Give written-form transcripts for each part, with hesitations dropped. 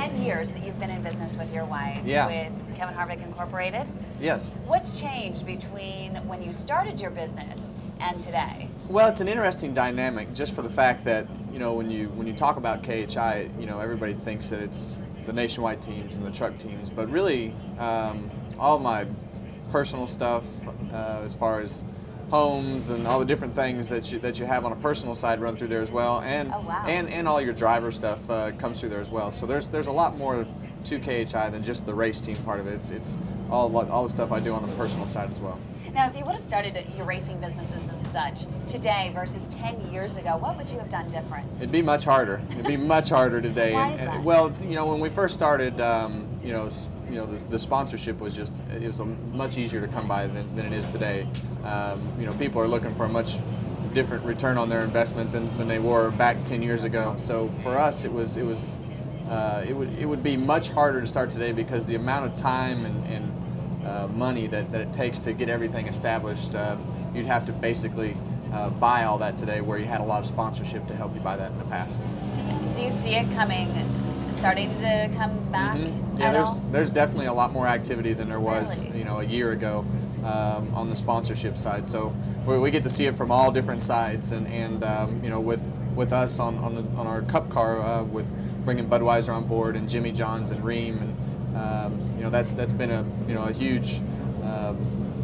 10 years that you've been in business with your wife, Yeah. with Kevin Harvick Incorporated. Yes. What's changed between when you started your business and today? Well, it's an interesting dynamic just for the fact that, when you talk about KHI, everybody thinks that it's the nationwide teams and the truck teams, but really all of my personal stuff as far as homes and all the different things that you have on a personal side run through there as well, and Oh, wow. and all your driver stuff comes through there as well. So there's a lot more to KHI than just the race team part of it. It's all the stuff I do on the personal side as well. Now, if you would have started your racing businesses and such today versus 10 years ago, what would you have done different? It'd be much harder. It'd be much harder today. Why is that? Well, when we first started, the sponsorship was it was much easier to come by than it is today. People are looking for a much different return on their investment than they were back 10 years ago. So for us, it would be much harder to start today because the amount of time and money that it takes to get everything established, you'd have to basically buy all that today, where you had a lot of sponsorship to help you buy that in the past. Do you see it starting to come back? Mm-hmm. Yeah, at all? there's definitely a lot more activity than there was, Really? a year ago on the sponsorship side. So we get to see it from all different sides, and with us on our Cup car with bringing Budweiser on board and Jimmy John's and Ream, and that's been a huge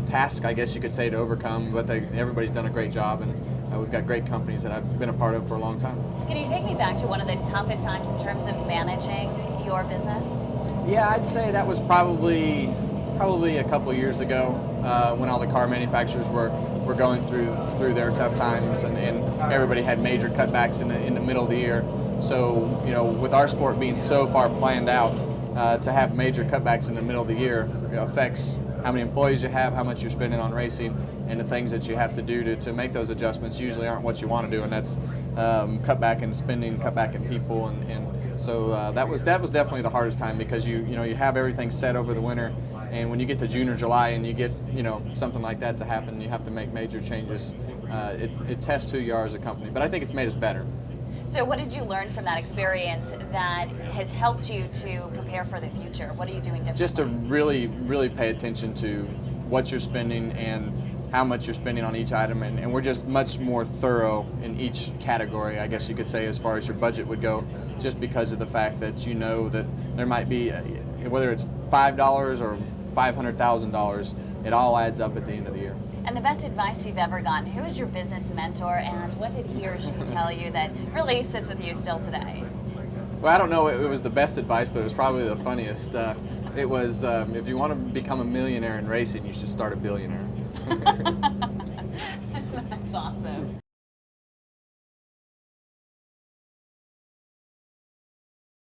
task, I guess you could say, to overcome. But everybody's done a great job, and we've got great companies that I've been a part of for a long time. Can you take me back to one of the toughest times in terms of managing your business? Yeah, I'd say that was probably a couple years ago when all the car manufacturers were going through their tough times, and everybody had major cutbacks in the middle of the year. So with our sport being so far planned out, to have major cutbacks in the middle of the year affects how many employees you have, how much you're spending on racing, and the things that you have to do to make those adjustments usually aren't what you want to do, and that's cut back in spending, cut back in people, and so that was definitely the hardest time, because you have everything set over the winter, and when you get to June or July and you get something like that to happen, you have to make major changes. It tests who you are as a company, but I think it's made us better. So what did you learn from that experience that has helped you to prepare for the future? What are you doing differently? Just to really, really pay attention to what you're spending and how much you're spending on each item, and we're just much more thorough in each category, I guess you could say, as far as your budget would go, just because of the fact that that there might be, whether it's $5 or $500,000, it all adds up at the end of the year. And the best advice you've ever gotten, who is your business mentor, and what did he or she tell you that really sits with you still today? Well, I don't know it was the best advice, but it was probably the funniest. It was, if you want to become a millionaire in racing, you should start a billionaire. That's awesome.